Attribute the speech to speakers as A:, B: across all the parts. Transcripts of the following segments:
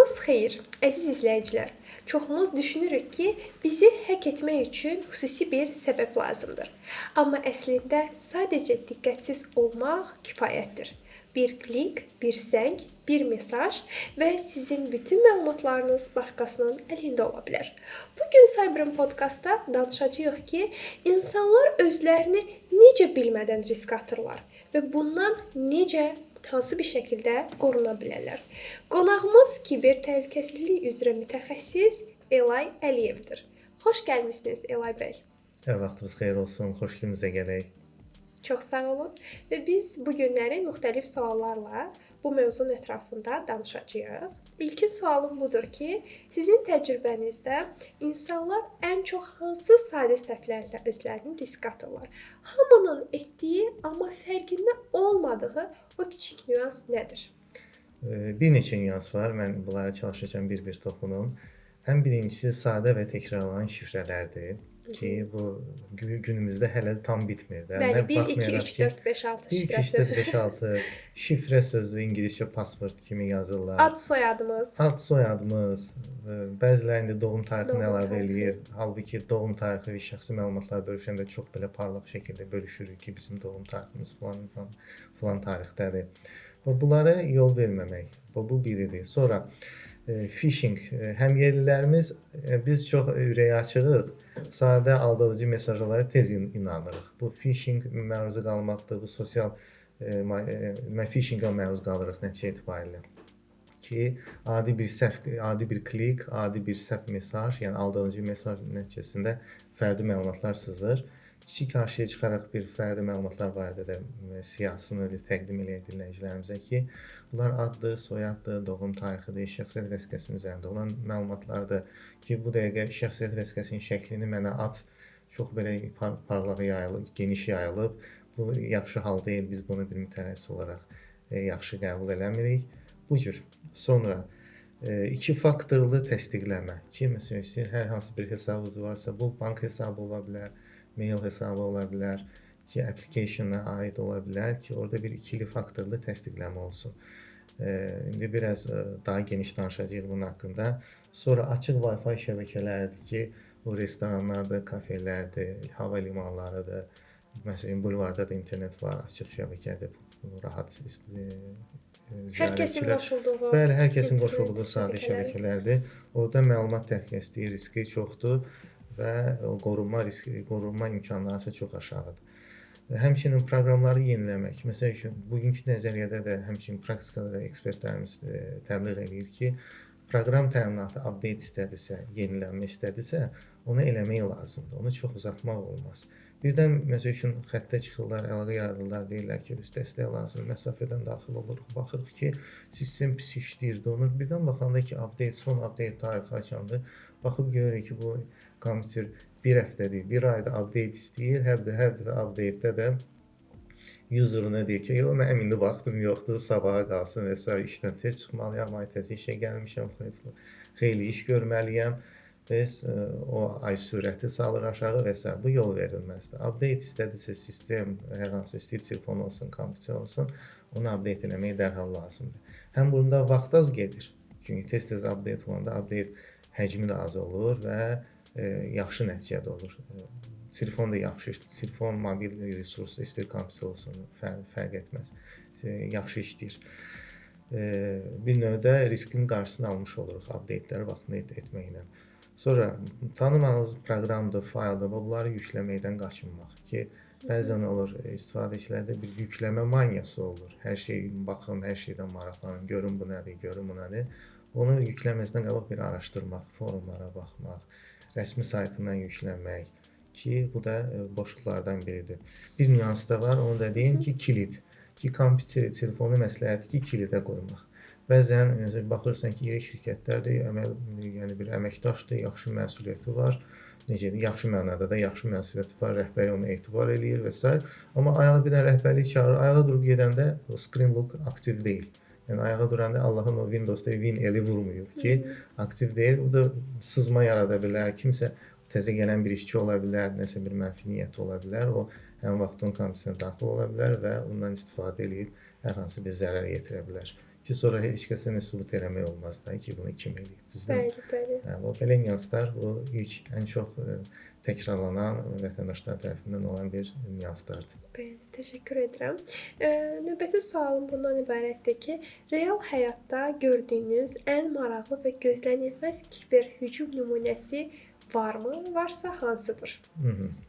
A: Sabahınız xeyir, əziz izləyicilər. Çoxumuz düşünürük ki, bizi həkk etmək üçün xüsusi bir səbəb lazımdır. Amma əslində sadəcə diqqətsiz olmaq kifayətdir. Bir klik, bir zəng, bir mesaj və sizin bütün məlumatlarınız başqasının əlində ola bilər. Bugün Cyber'ın podkastda danışacağıq ki, insanlar özlərini necə bilmədən risk atırlar və bundan necə hansı bir şəkildə qoruna bilərlər. Qonağımız kiber təhlükəsizlik üzrə mütəxəssis Elay Əliyevdir. Xoş gəlmisiniz Elay bəy.
B: Hər vaxtınız xeyir olsun, xoş gününüzə gələk.
A: Çox sağ olun və biz bu günləri müxtəlif suallarla bu mövzunun ətrafında danışacağıq. İlkin sualım budur ki, sizin təcrübənizdə insanlar ən çox hansı sadə səhvlərlə özlərini risk atırlar? Hamının etdiyi, amma fərqində olmadığı o kiçik nüans nədir?
B: Bir neçə nüans var, mən bunlara çalışacağam bir-bir toxunum. Ən birincisi sadə və təkrarlanan şifrələrdir ki, bu günümüzdə hələ tam bitmir.
A: Bəli, 1, 2, 3, 4, 5, 6
B: şifrəsi. 1, 2, 3, 4, 5, 6 şifrə sözü İngiliscə password kimi yazırlar.
A: Ad soyadımız.
B: Ad soyadımız, bəzilərində doğum tarixini əlavə eləyir. Halbuki doğum tarixi və şəxsi məlumatlar bölüşəndə çox belə parlaq şəkildə bölüşürük ki, bizim doğum tariximiz falan tarixdədir. Bunlara yol verməmək. Bu biridir. Sonra phishing, həmyerlilərimiz biz çox ürəyi açığıq, sadə aldadıcı mesajlara tez inanırıq. Bu phishing məruz qalmaqdır, bu sosial phishingə məruz qalırıq nəticə etibarilə. Ki, adi bir klik, adi bir səhv mesaj, yəni aldadıcı mesaj nəticəsində fərdi məlumatlar sızır. Kiçik qarşıya çıxaraq bir fərdi məlumatlar barədə də siyahısını təqdim edək dinləyicilərimizə ki, bunlar addır, soyaddır, doğum tarixidir, şəxsiyyət vəsiqəsinin üzərində olan məlumatlardır ki, bu dəqiqə şəxsiyyət vəsiqəsinin şəklini mənə at, çox belə parlaq yayılıb, geniş yayılıb. Bu yaxşı hal deyil, biz bunu bir mütəxəssis olaraq yaxşı qəbul eləmirik. Bu cür. Sonra 2 faktorlu təsdiqləmə ki, məsələn, hər hansı bir hesabınız varsa, bu bank hesabı ola bilər, mail hesabı ola bilər ki, application-a aid ola bilər ki, orada bir ikili faktorlu təsdiqləmə olsun. İndi biraz daha geniş danışacağıq bunun haqqında. Sonra açıq Wi-Fi şəbəkələridir ki, o restoranlardır, kafelərdir, hava limanlarıdır. Məsələn, bulvarda da internet var, açıq şəbəkədir, rahat
A: hər kəsin qoşulduğu.
B: Bəli, hər kəsin qoşulduğu sadə şəbəkələrdir. Orada məlumat təhlükəsizliyi riski çoxdur və qorunma imkanları isə çox aşağıdır. Həmçinin proqramları yeniləmək. Məsəl üçün, bugünkü nəzəriyyədə də, həmçinin praktikada da ekspertlərimiz təbliğ edir ki, proqram təminatı update istədirsə, yenilənmə istədirsə, onu eləmək lazımdır. Onu çox uzatmaq olmaz. Birdən, məsəl üçün, xəttə çıxırlar, əlaqə yaradırlar, deyirlər ki, biz dəstək lazım, məsafədən daxil oluruq, baxırıq ki, sistem pis işləyirdi. Onu birdən baxanda ki, son update tarixi açandır, baxıb görürük ki, bu kompüter bir həftədir, bir ayda update istəyir, hər dəfə update-də də user-una deyir ki, mənim indi vaxtım yoxdur, sabaha qalsın və s. işdən tez çıxmalıyam, təzə işə gəlmişəm, xeyli iş görməliyəm. Biz o ay sürəti salır aşağı və s. Bu yol verilməzdir. Update istədirsə sistem, hər hansı istəyir, telefon olsun, kompüter olsun, onu update eləmək dərhal lazımdır. Həm bunda vaxt az gedir. Çünki tez-tez update olanda update həcmi də az olur və yaxşı nəticədə olur. Telefon da yaxşı, telefon, mobil resurs, istəyir kompüter olsun, fərq etməz. Yaxşı işləyir. Bir növdə riskin qarşısını almış oluruq update-ləri vaxtında etməklə. Sonra tanımadığınız proqramdır, fayldır, bunları yükləməkdən qaçınmaq ki, bəzən olur istifadəçilərdə bir yükləmə maniyası olur. Hər şey baxım, hər şeydən maraqlanın, görün bu nədir, görün bu nədir. Onu yükləməzdən qabaq bir araşdırmaq, forumlara baxmaq, rəsmi saytından yükləmək ki, bu da boşluqlardan biridir. Bir nüans da var, onu da deyim ki, kilit. Ki, kompüteri, telefonu məsləhəti ki, kilidə qoymaq. Bəzən baxırsan ki, iri şirkətlərdir, yəni bir əməkdaşdır, yaxşı məsuliyyəti var. Necədir? Yaxşı mənada da yaxşı məsuliyyəti var, rəhbəri ona etibar eləyir və s. Amma ayağa bir dənə rəhbərlik çağırır, ayağa durub gedəndə o screen lock aktiv deyil. Yəni ayağa duranda Allahın o Windows'da win eli vurmuyub ki, aktiv deyil. Bu da sızma yarada bilər, kimsə təzə gələn bir işçi ola bilər, nəsə bir mənfi niyyət ola bilər. O həm vaxt onun kompüterinə daxil ola bilər və ondan istifadə edib hər hansı bir zərər yetirə bilər. ki, sonra heç kəsə nə sübut eləmək olmaz da ki, bunu kim eləyib, düzdür?
A: Bəli, bəli.
B: O belə nüanslar bu ən çox təkrarlanan vətəndaşlar tərəfindən olan bir nüanslardır.
A: Bəli, təşəkkür edirəm. Növbəti sualım bundan ibarətdir ki, real həyatda gördüyünüz ən maraqlı və gözlənilməz kiber hücum nümunəsi varmı? Varsa hansıdır?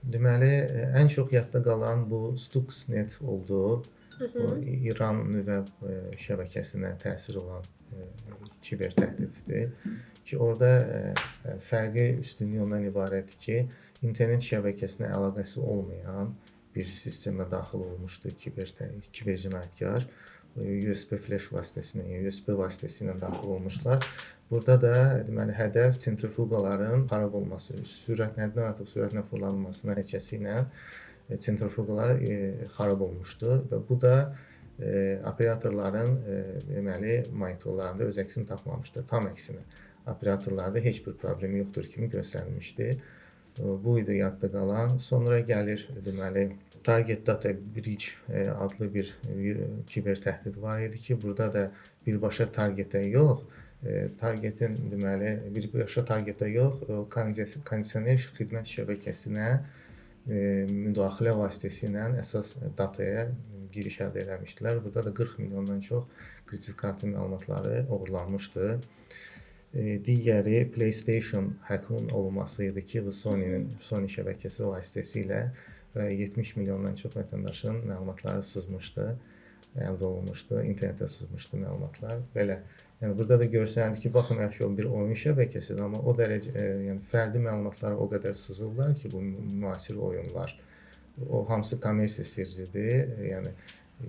B: Deməli, ən çox yadda qalan bu Stuxnet oldu. Bu İran nüvə şəbəkəsinə təsir olan kiber təhdiddir. Ki, orada fərqi üstünlüyü ondan ibarətdir ki, internet şəbəkəsinə əlaqəsi olmayan bir sistemə daxil olmuşdu kiber cinayətkar. USB flash vasitəsilə, yəni USB vasitəsilə daxil olmuşlar. Burada da deməli hədəf sentrifuqaların xarab olması, həddən artıq sürətlə fırlanması nəticəsilə sentrifuqalar xarab olmuşdu və bu da operatorların deməli monitorlarında öz əksini tapmamışdı. Tam əksinə, operatorlarda heç bir problem yoxdur kimi göstərilmişdi. Bu idi yadda qalan. Sonra gəlir deməli Target Data Breach adlı bir kiber təhdid var idi ki, burada da birbaşa targetə yox, targetin deməli birbaşa targetə yox, kondisioner xidmət şəbəkəsinə müdaxilə vasitəsilə əsas dataya giriş əldə etmişdilər. Burada da 40 milyondan çox kredit kartı məlumatları oğurlanmışdı. Digəri PlayStation hackın olması idi ki, bu Sony şəbəkəsi vasitəsilə və 70 milyondan çox vətəndaşın məlumatları sızmışdı, əldə olunmuşdu, internetə sızmışdı məlumatlar. Belə. Yəni burada da görsənir ki, baxmayaraq ki, o bir oyun şəbəkəsidir, amma o dərəcə, yəni fərdi məlumatlara o qədər sızırlar ki, bu müasir oyunlar. O hamısı kommersiya sirridir. Yəni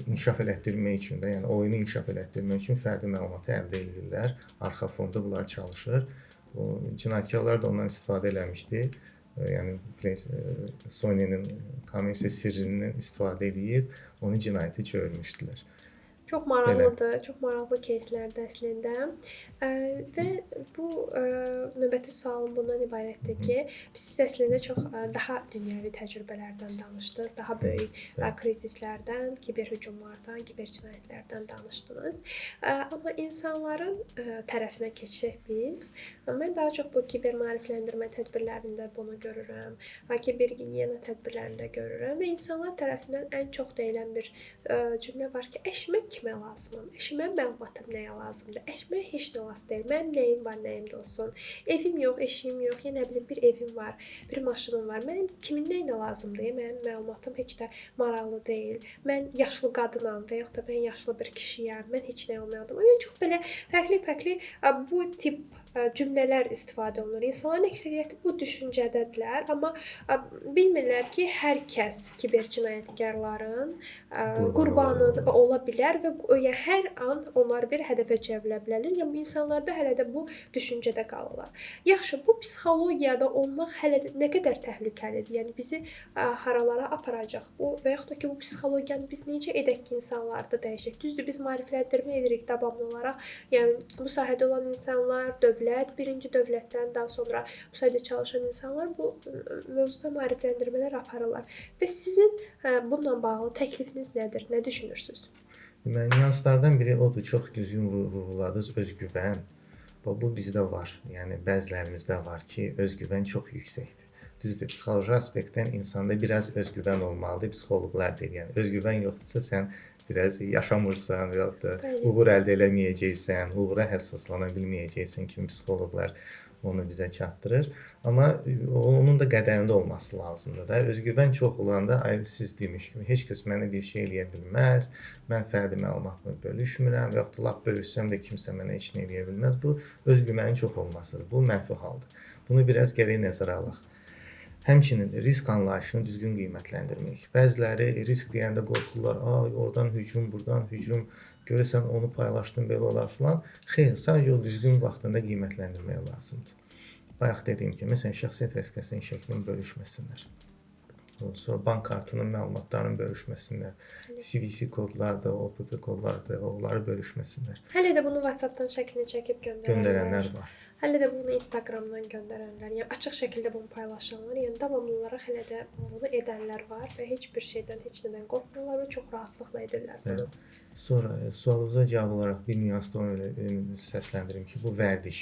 B: inkişaf elətdirmək üçün də, yəni oyunu inkişaf elətdirmək üçün fərdi məlumatı əldə edirlər. Arxa fonda bunlar çalışır. O cinayətkarlar da ondan istifadə eləmişdi. Yəni Sony-nin kommersiya sirrindən istifadə edib onu cinayəti çevirmişdilər.
A: Çox maraqlıdır, çox maraqlı кейslərdir əslində. Və bu növbəti sualım bundan ibarətdir ki, siz əslində çox daha dünyəvi təcrübələrdən danışdınız, daha böyük krizislərdən, kiber hücumlardan, kiber cinayətlərdən danışdınız. Amma insanların tərəfinə keçsək biz, mən daha çox bu kiber maarifləndirmə tədbirlərində bunu görürəm, kiber gigiyena tədbirlərində görürəm və insanlar tərəfindən ən çox deyilən bir cümlə var ki, eşimə kimə lazımam? Eşimə məlumatım nəyə lazımdır? Eşimə heç nə lazım deyil. Mənim nəyim var, nəyim də olsun. Evim yox, eşiyim yox, ya nə bilim bir evim var, bir maşınım var. Mənim kimin nəyinə lazımdır? Mənim məlumatım heç də maraqlı deyil. Mən yaşlı qadınam və yaxud da mən yaşlı bir kişiyəm. Mən heç nə olmayadım. Yəni çox belə fərqli bu tip cümlələr istifadə olunur. İnsanların əksəriyyəti bu düşüncədədirlər, amma bilmirlər ki, hər kəs kiber cinayətkarların qurbanı ola bilər və yəni hər an onlar bir hədəfə çevrilə bilərlər. Yəni bu insanlarda hələ də bu düşüncədə qalırlar. Yaxşı, bu psixologiyada olmaq hələ də nə qədər təhlükəlidir? Yəni bizi haralara aparacaq bu və yaxud da ki, bu psixologiyanı biz necə edək ki, insanlarda dəyişək? Düzdür, biz maarifləndirmə edirik davamlı olaraq. Yəni bu sahədə olan insanlar, birinci dövlətdən daha sonra bu sahədə çalışan insanlar bu mövzuda maarifləndirmələr aparırlar. Və sizin bununla bağlı təklifiniz nədir? Nə düşünürsünüz?
B: Nüanslardan biri odur, çox düzgün vurguladınız, özgüvən. Bu bizdə var. Yəni bəzilərimizdə var ki, özgüvən çox yüksəkdir. Düzdür, psixoloji aspektdən insanda biraz özgüvən olmalıdır. Psixoloqlar deyir, yəni özgüvən yoxdursa sən biraz yaşamırsan və ya da uğur əldə eləməyəcəksən, uğura həssaslana bilməyəcəksən kimi psixoloqlar onu bizə çatdırır. Amma onun da qədərində olması lazımdır da. Özgüvən çox olanda, siz demiş kimi, heç kəs mənə bir şey eləyə bilməz, mən fərdi məlumatımı bölüşmürəm və yaxud da lap bölüşsəm də kimsə mənə heç nə eləyə bilməz. Bu özgüvənin çox olmasıdır. Bu mənfi haldır. Bunu biraz gərək nəzərə alaq. Həmçinin risk anlayışını düzgün qiymətləndirmək. Bəziləri risk deyəndə qorxurlar, oradan hücum, buradan hücum, görəsən onu paylaşdın, belə olar filan. Xeyr, sadəcə o düzgün vaxtında qiymətləndirmək lazımdır. Bayaq dediyim kimi, məsələn, şəxsiyyət vəsiqəsinin şəklini bölüşməsinlər. Sonra bank kartının məlumatlarını bölüşməsinlər. CVC kodlarda, OPT kodlarda onları bölüşməsinlər.
A: Hələ də bunu WhatsApp-dan şəklini çəkib göndərənlər
B: var.
A: Hələ də bunu Instagramdan göndərənlər, yəni açıq şəkildə bunu paylaşanlar, yəni davamlı olaraq hələ də bunu edənlər var və heç bir şeydən, heç nədən qorxmurlar və çox rahatlıqla edirlər bunu.
B: Sonra sualınıza cavab olaraq bir nüans da onu səsləndirim ki, bu vərdiş.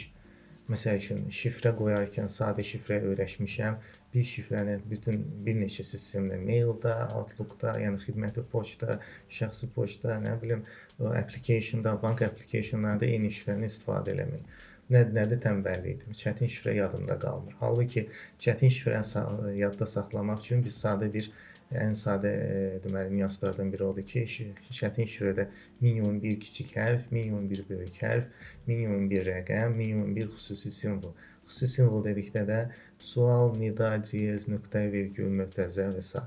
B: Məsəl üçün şifrə qoyarkən sadə şifrə öyrəşmişəm. Bir şifrəni bütün bir neçə sistemdə, mailda, Outlookda, yəni xidməti poçta, şəxsi poçta, nə bilim, applicationda, bank applicationlarda eyni şifrəni istifadə eləmək. Nədir tənbəllikdir. Çətin şifrə yadımda qalmır. Halbuki çətin şifrəni yadda saxlamaq üçün biz ən sadə deməli nüanslardan biri odur ki, çətin şifrədə minimum bir kiçik hərf, minimum bir böyük hərf, minimum bir rəqəm, minimum bir xüsusi simvol. Xüsusi simvol dedikdə də sual, nida, diyez, nöqtə, virgül, mötərizə və s.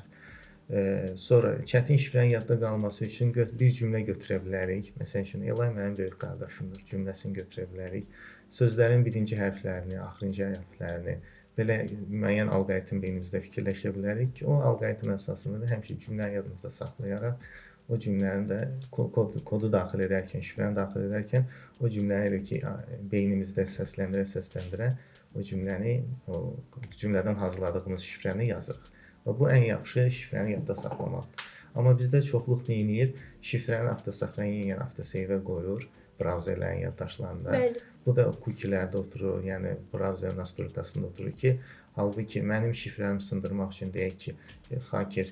B: Sonra çətin şifrənin yadda qalması üçün bir cümlə götürə bilərik. Məsəl üçün, Elay mənim böyük qardaşımdır cümləsini götürə bilərik. Sözlərin birinci hərflərini, axırıncı hərflərini belə müəyyən alqoritm beynimizdə fikirləşə bilərik ki, o alqoritm əsasında da həmişə cümləni yadımızda saxlayaraq o cümləni də kodu daxil edərkən, şifrəni daxil edərkən o cümləni elə ki, beynimizdə səsləndirə o cümlədən hazırladığımız şifrəni yazırıq. Və bu ən yaxşı şifrəni yadda saxlamaqdır. Amma bizdə çoxluq neyinir? Şifrəni avtosaxlayan, yəni avtoseyvə qoyur brauzerlərin yaddaşlarında.
A: Bəli.
B: Bu da cookielərdə oturur, yəni brauzer nastroykasında oturur ki, halbuki mənim şifrəmi sındırmaq üçün deyək ki, hacker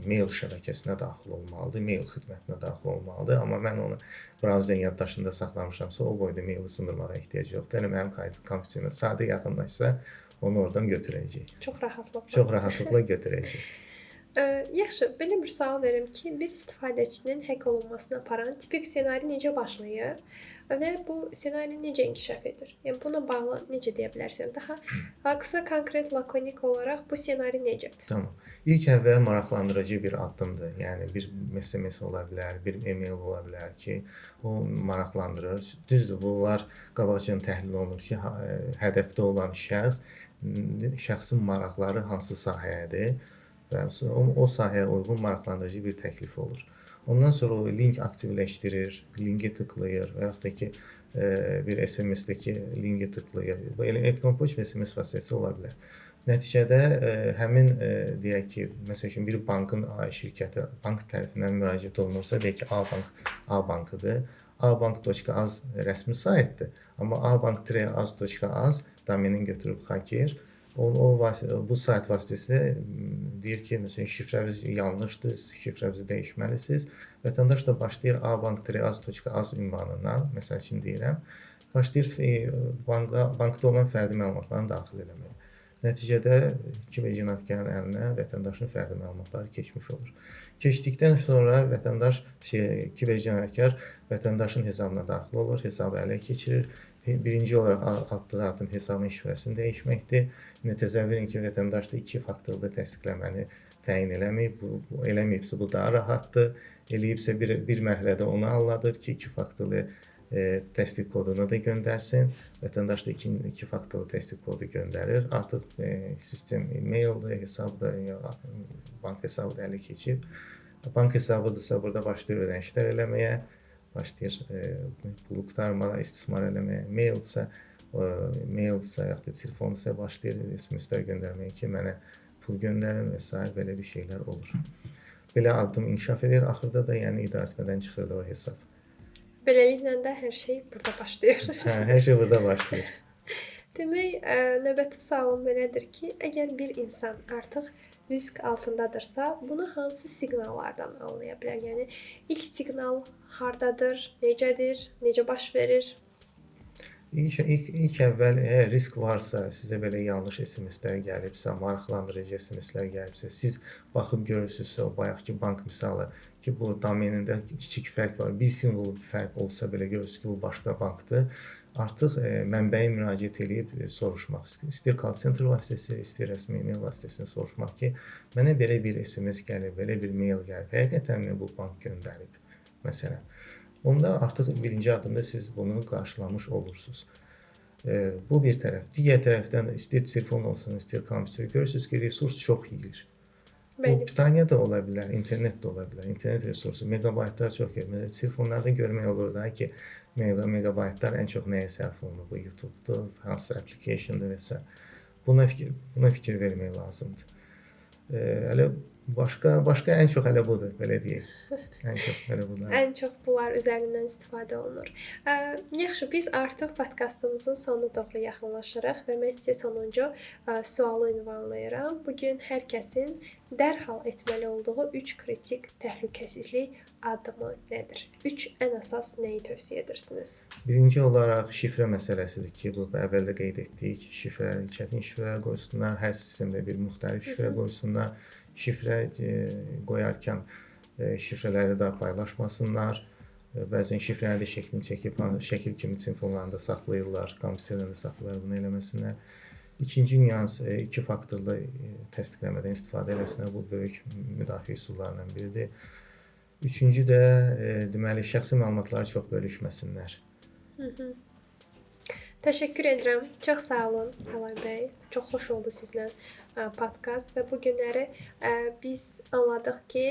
B: mail şəbəkəsinə daxil olmalıdır, mail xidmətinə daxil olmalıdır, amma mən onu brauzerin yaddaşında saxlamışamsa, o boyda maili sındırmağa ehtiyac yoxdur. Yəni mənim kompüterimə sadə yaxınlaşsa, onu oradan götürəcək. Çox rahatlıqla götürəcək.
A: Yaxşı, belə bir sual verim ki, bir istifadəçinin hack olunmasına aparan tipik ssenari necə başlayır və bu ssenari necə inkişaf edir? Yəni buna bağlı necə deyə bilərsən? Daha qısa, konkret, lakonik olaraq bu ssenari necədir?
B: Tamam. İlk əvvəl maraqlandırıcı bir addımdır. Yəni bir SMS ola bilər, bir e-mail ola bilər ki, o maraqlandırır. Düzdür, bunlar qabaqcadan təhlil olunur ki, hədəfdə olan şəxsin maraqları hansı sahəyədir və o sahəyə uyğun maraqlandırıcı bir təklif olur. Ondan sonra o link aktivləşdirir, linki tıklayır və yaxud da ki, bir SMS-dəki linki tıklayır. Bu elektron poçt və SMS vasitəsi ola bilər. Nəticədə həmin deyək ki, məsəl üçün bir bankın şirkəti bank tərəfindən müraciət olunursa, deyək ki, A bankıdır. abank.az rəsmi saytdır. Amma abank-az.az domenin götürüb hacker bu sayt vasitəsilə deyir ki, məsələn, şifrəniz yanlışdır, şifrənizi dəyişməlisiniz. Vətəndaş da başlayır abank-az.az ünvanından, məsəl üçün deyirəm, başlayır bankda olan fərdi məlumatlarını daxil eləməyə. Nəticədə kibercinayətkarın əlinə vətəndaşın fərdi məlumatları keçmiş olur. Keçdikdən sonra kibercinayətkar vətəndaşın hesabına daxil olur, hesabı ələ keçirir. Birinci olaraq atdığı addım hesabın şifrəsini dəyişməkdir. Təsəvvür edin ki, vətəndaş da 2 faktorlu təsdiqləməni təyin eləməyib. Eləməyibsə bu daha rahatdır. Eləyibsə bir mərhələdə onu anladır ki, 2 faktorlu təsdiq kodunu da göndərsin. Vətəndaş da 2 faktorlu təsdiq kodu göndərir. Artıq sistem e-maildir, hesabda, bank hesabı da ələ keçib. Bank hesabıdırsa burada başlayır ödənişlər eləməyə, başlayır pul qurtarmağa, istismar eləməyə, mailsə, yaxud da telefonsa başlayır SMS-lər göndərməyə ki, mənə pul göndərin və s. belə bir şeylər olur. Belə addım inkişaf edir, axırda da yəni idarəetmədən çıxır da o hesab.
A: Beləliklə də hər şey burada başlayır.
B: Hər şey burada başlayır.
A: Demək, növbəti sualım belədir ki, əgər bir insan artıq risk altındadırsa, bunu hansı siqnallardan anlaya bilər? Yəni ilk siqnal hardadır, necədir, necə baş verir?
B: İlk əvvəl əgər risk varsa, sizə belə yanlış SMS-lər gəlibsə, maraqlandırıcı SMS-lər gəlibsə, siz baxıb görürsünüzsə, o bayaqki bank misalı ki, bu domenində kiçik fərq var, bir simvol fərq olsa belə görürsünüz ki, bu başqa bankdır. Artıq mənbəyə müraciət edib soruşmaq, istəyir call center vasitəsi, istəyir rəsmi e-mail vasitəsilə soruşmaq ki, mənə belə bir SMS gəlib, belə bir mail gəlib, həqiqətənmi bu bank göndərib, məsələn. Onda artıq birinci addımda siz bunu qarşılamış olursunuz. Bu bir tərəf. Digər tərəfdən istəyir telefon olsun, istəyir kompüter, görürsünüz ki, resurs çox yeyir. Bu pitaniya da ola bilər, internet də ola bilər, internet resursu, megabaytlar çox gedir. Telefonlarda görmək olur da ki, megabaytlar ən çox nəyə sərf olunur? Bu YouTube-dur, hansı application-dur və s. Buna fikir vermək lazımdır. Hələ başqa ən çox hələ budur, belə deyək. Ən çox hələ bunlar.
A: Ən çox bunlar üzərindən istifadə olunur. Yaxşı, biz artıq podkastımızın sonuna doğru yaxınlaşırıq və mən sizə sonuncu sualı ünvanlayıram. Bu gün hər kəsin dərhal etməli olduğu 3 kritik təhlükəsizlik addımı nədir? 3 ən əsas nəyi tövsiyə edirsiniz?
B: Birinci olaraq şifrə məsələsidir ki, bu əvvəldə qeyd etdik. Çətin şifrələr qoysunlar, hər sistemdə bir müxtəlif şifrə qoysunlar. Şifrə qoyarkən şifrələri də paylaşmasınlar. Bəzən şifrəni də şəklini çəkib şəkil kimi telefonlarında saxlayırlar, kompüterlərində saxlayırlar, bunu eləməsinlər. İkinci nüans 2 faktorlu təsdiqləmədən istifadə eləsinlər. Bu böyük müdafiə üsullarından biridir. Üçüncü də deməli şəxsi məlumatları çox bölüşməsinlər.
A: Təşəkkür edirəm. Çox sağ olun Halay bəy. Çox xoş oldu sizlə podkast və bu günləri biz anladıq ki,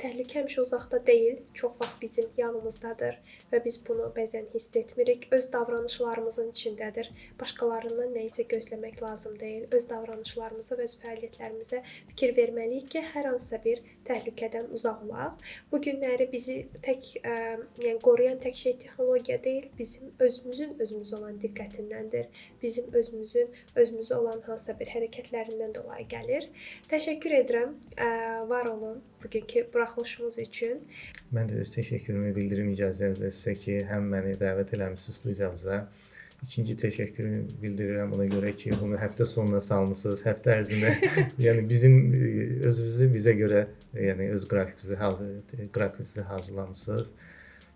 A: təhlükə həmişə uzaqda deyil, çox vaxt bizim yanımızdadır və biz bunu bəzən hiss etmirik. Öz davranışlarımızın içindədir. Başqalarından nə isə gözləmək lazım deyil. Öz davranışlarımıza və öz fəaliyyətlərimizə fikir verməliyik ki, hər hansısa bir təhlükədən uzaq olaq. Bu günləri bizi yəni qoruyan tək şey texnologiya deyil, bizim özümüzə olan diqqətindəndir. Bizim özümüzə olan hansısa bir hərəkətlərindən dolayı gəlir. Təşəkkür edirəm. Var olun bugünkü buraxılışımız üçün.
B: Mən də öz təşəkkürümü bildirim icazənizlə sizə ki, həm məni dəvət eləmisiniz studiyamıza. İkinci təşəkkürümü bildirirəm ona görə ki, bunu həftə sonuna salmısınız. Həftə ərzində yəni bizim özünüzü bizə görə, yəni öz qrafikimizi hazırlamısınız.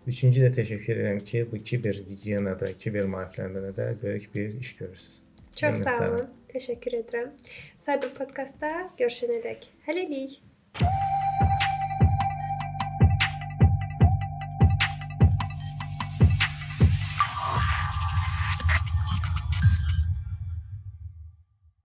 B: Üçüncü də təşəkkür edirəm ki, bu kiber gigiyenada, kiber maariflənmədə böyük bir iş görürsünüz.
A: Çox sağ olun. Təşəkkür edirəm. Cyber podkastda görüşənədək. Hələlik.